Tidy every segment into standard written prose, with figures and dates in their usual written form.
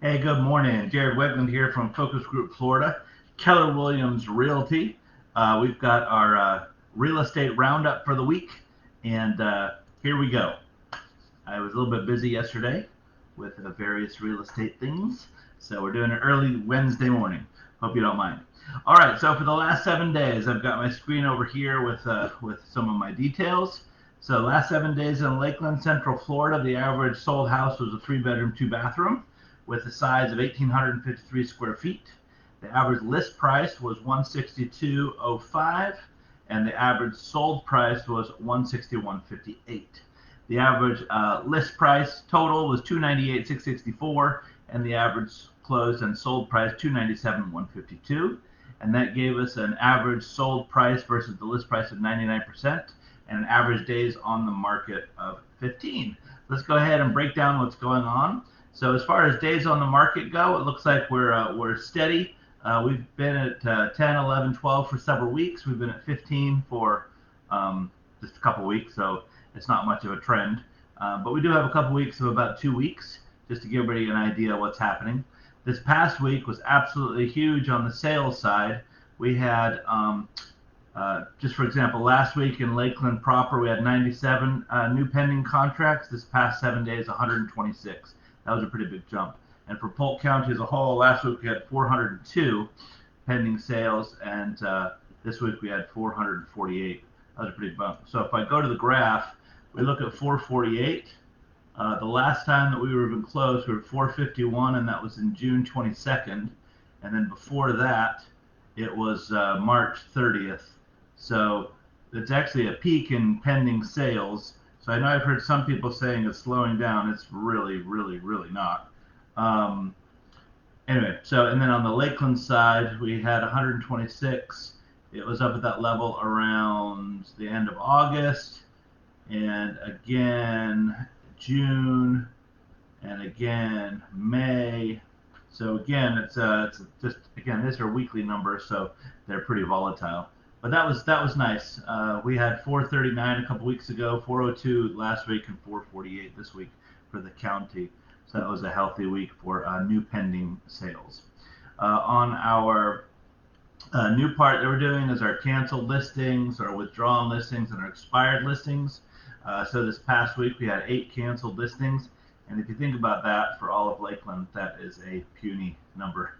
Hey, good morning. Jared Weggeland here from Focus Group Florida, Keller Williams Realty. We've got our real estate roundup for the week, and here we go. I was a little bit busy yesterday with various real estate things, so we're doing it early Wednesday morning. Hope you don't mind. All right, so for the last 7 days, I've got my screen over here with some of my details. So last 7 days in Lakeland, Central Florida, the average sold house was a 3-bedroom, 2-bathroom with a size of 1,853 square feet. The average list price was 162.05, and the average sold price was 161.58. The average list price total was 298,664, and the average closed and sold price 297,152. And that gave us an average sold price versus the list price of 99%, and an average days on the market of 15. Let's go ahead and break down what's going on. So as far as days on the market go, it looks like we're steady. We've been at 10, 11, 12 for several weeks. We've been at 15 for just a couple weeks, so it's not much of a trend. But we do have a couple weeks of about 2 weeks, just to give everybody an idea of what's happening. This past week was absolutely huge on the sales side. We had, just for example, last week in Lakeland proper, we had 97 new pending contracts. This past 7 days, 126. That was a pretty big jump. And for Polk County as a whole, last week we had 402 pending sales, and this week we had 448. That was a pretty bump. So if I go to the graph, we look at 448. The last time that we were even close, we were 451, and that was in June 22nd. And then before that, it was March 30th. So it's actually a peak in pending sales. So I know I've heard some people saying it's slowing down. It's really, really, really not. Anyway, so and then on the Lakeland side, we had 126. It was up at that level around the end of August, and again June, and again May. So again, it's just again these are weekly numbers, so they're pretty volatile. But that was nice. We had 439 a couple weeks ago, 402 last week, and 448 this week for the county. So that was a healthy week for new pending sales. On our new part that we're doing is our canceled listings, our withdrawn listings, and our expired listings. So this past week we had 8 canceled listings, and if you think about that for all of Lakeland, that is a puny number.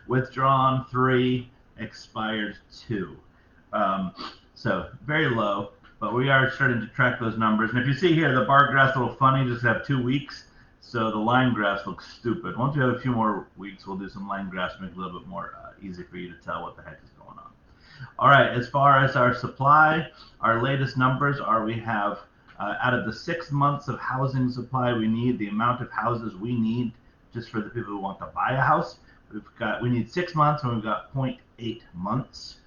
Withdrawn 3, expired 2. So very low, but we are starting to track those numbers. And if you see here, the bar graph's a little funny, just have 2 weeks. So the line graphs look stupid. Once we have a few more weeks, we'll do some line graphs to make it a little bit more easy for you to tell what the heck is going on. All right, as far as our supply, our latest numbers are we have out of the 6 months of housing supply we need, the amount of houses we need just for the people who want to buy a house, we need 6 months, and we've got 0.8 months.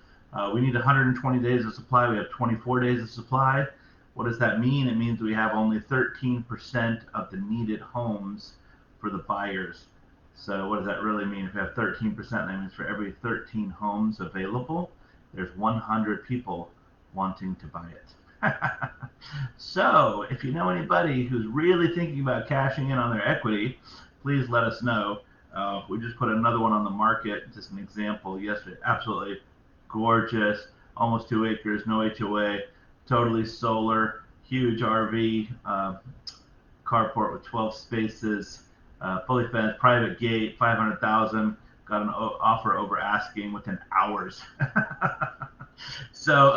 We need 120 days of supply. We have 24 days of supply. What does that mean? It means we have only 13% of the needed homes for the buyers. So what does that really mean? If we have 13%, that means for every 13 homes available, there's 100 people wanting to buy it. So if you know anybody who's really thinking about cashing in on their equity, please let us know. We just put another one on the market, just an example yesterday. Absolutely gorgeous, almost 2 acres, no HOA, totally solar, huge RV, carport with 12 spaces, fully fenced, private gate, 500,000. Got an offer over asking within hours. So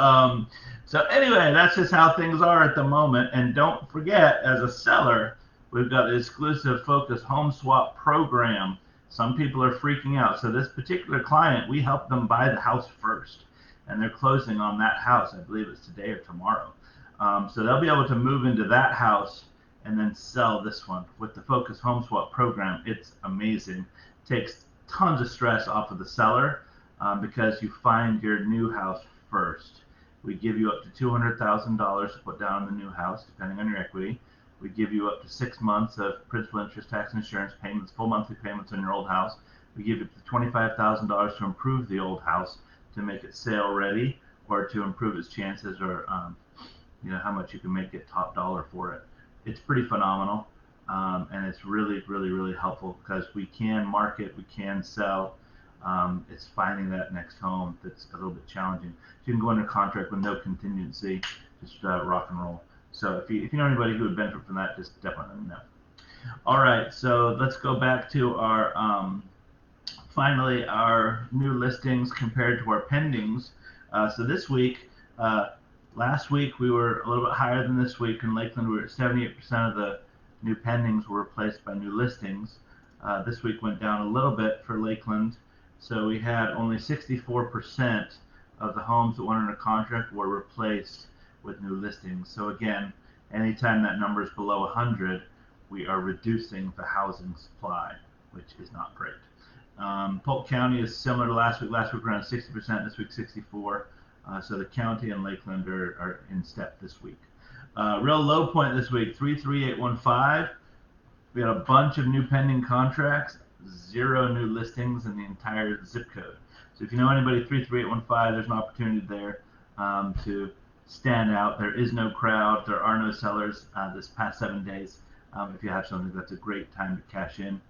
anyway, that's just how things are at the moment. And don't forget, as a seller, we've got the exclusive Focus Home Swap program. Some people are freaking out. So this particular client, we help them buy the house first, and they're closing on that house. I believe it's today or tomorrow. So they'll be able to move into that house and then sell this one with the Focus Home Swap program. It's amazing. Takes tons of stress off of the seller because you find your new house first. We give you up to $200,000 to put down in the new house, depending on your equity. We give you up to 6 months of principal, interest, tax, and insurance payments, full monthly payments on your old house. We give you up to $25,000 to improve the old house, to make it sale ready, or to improve its chances, or how much you can make it top dollar for it. It's pretty phenomenal. and it's really, really, really helpful because we can market, we can sell. It's finding that next home that's a little bit challenging. So you can go under contract with no contingency, just rock and roll. So if you know anybody who would benefit from that, just definitely let me know. All right, so let's go back to our finally our new listings compared to our pendings. So this week, last week we were a little bit higher than this week. In Lakeland, we were at 78% of the new pendings were replaced by new listings. This week went down a little bit for Lakeland. So we had only 64% of the homes that went under contract were replaced with new listings. So again, anytime that number is below 100, we are reducing the housing supply, which is not great. Polk County is similar to last week. Last week around 60%, this week 64%. So the county and Lakeland are in step this week. Real low point this week, 33815. We had a bunch of new pending contracts, 0 new listings in the entire zip code. So if you know anybody 33815, there's an opportunity there to stand out. There is no crowd. There are no sellers this past 7 days. If you have something, that's a great time to cash in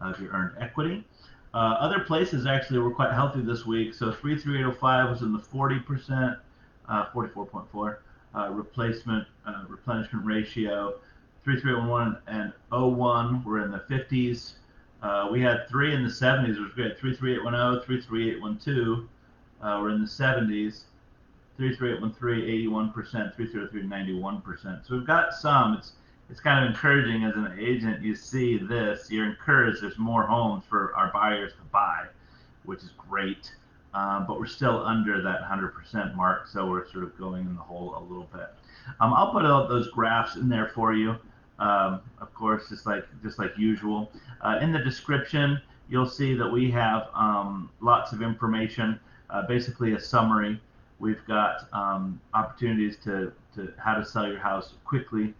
if you earned equity. Other places actually were quite healthy this week. So 33805 was in the 40%, 44.4 replenishment ratio. 3311 and 01 were in the 50s. We had 3 in the 70s, which was great. 33810, 33812 were in the 70s. 33813, 81%, 303, 91%. So we've got some. It's kind of encouraging as an agent. You see this, you're encouraged. There's more homes for our buyers to buy, which is great. But we're still under that 100% mark, so we're sort of going in the hole a little bit. I'll put out those graphs in there for you. Of course, just like usual. In the description, you'll see that we have lots of information, basically a summary. We've got opportunities to how to sell your house quickly.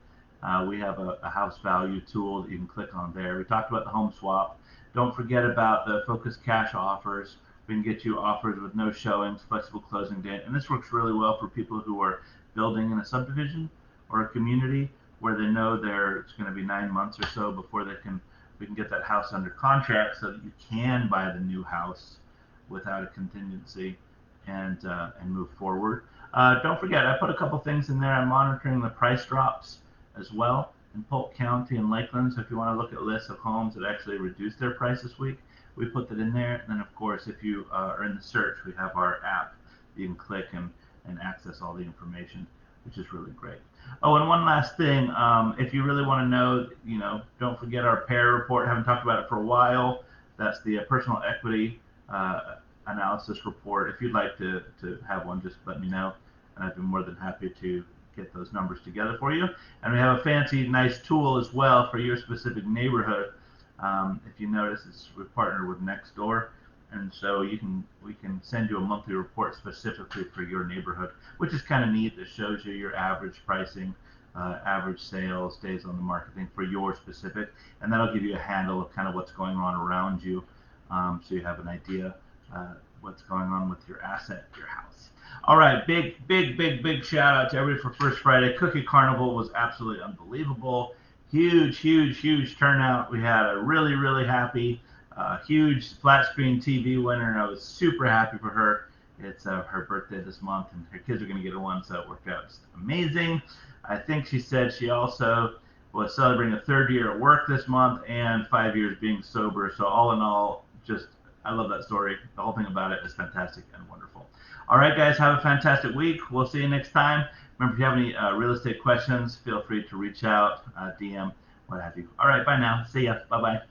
We have a house value tool that you can click on there. We talked about the home swap. Don't forget about the focus cash offers. We can get you offers with no showings, flexible closing date, and this works really well for people who are building in a subdivision or a community where they know it's going to be 9 months or so before we can get that house under contract so that you can buy the new house without a contingency and move forward. Don't forget, I put a couple things in there. I'm monitoring the price drops as well in Polk County and Lakeland. So if you want to look at lists of homes that actually reduced their price this week, we put that in there. And then of course, if you are in the search, we have our app. You can click and access all the information, which is really great. Oh, and one last thing, if you really want to know, don't forget our pair report. I haven't talked about it for a while. That's the personal equity analysis report. If you'd like to have one, just let me know, and I'd be more than happy to get those numbers together for you. And we have a fancy, nice tool as well for your specific neighborhood. If you notice, we've partnered with Nextdoor, and so we can send you a monthly report specifically for your neighborhood, which is kind of neat. That shows you your average pricing, average sales, days on the market thing for your specific, and that'll give you a handle of kind of what's going on around you, so you have an idea what's going on with your asset, your house. All right, big shout out to everybody for First Friday. Cookie Carnival was absolutely unbelievable. Huge turnout. We had a really happy, huge flat screen TV winner, and I was super happy for her. It's her birthday this month, and her kids are going to get one, so it worked out just amazing. I think she said she also was celebrating a 3rd year at work this month and 5 years being sober. So all in all, I love that story. The whole thing about it is fantastic and wonderful. All right, guys, have a fantastic week. We'll see you next time. Remember, if you have any real estate questions, feel free to reach out, DM, what have you. All right, bye now. See ya. Bye-bye.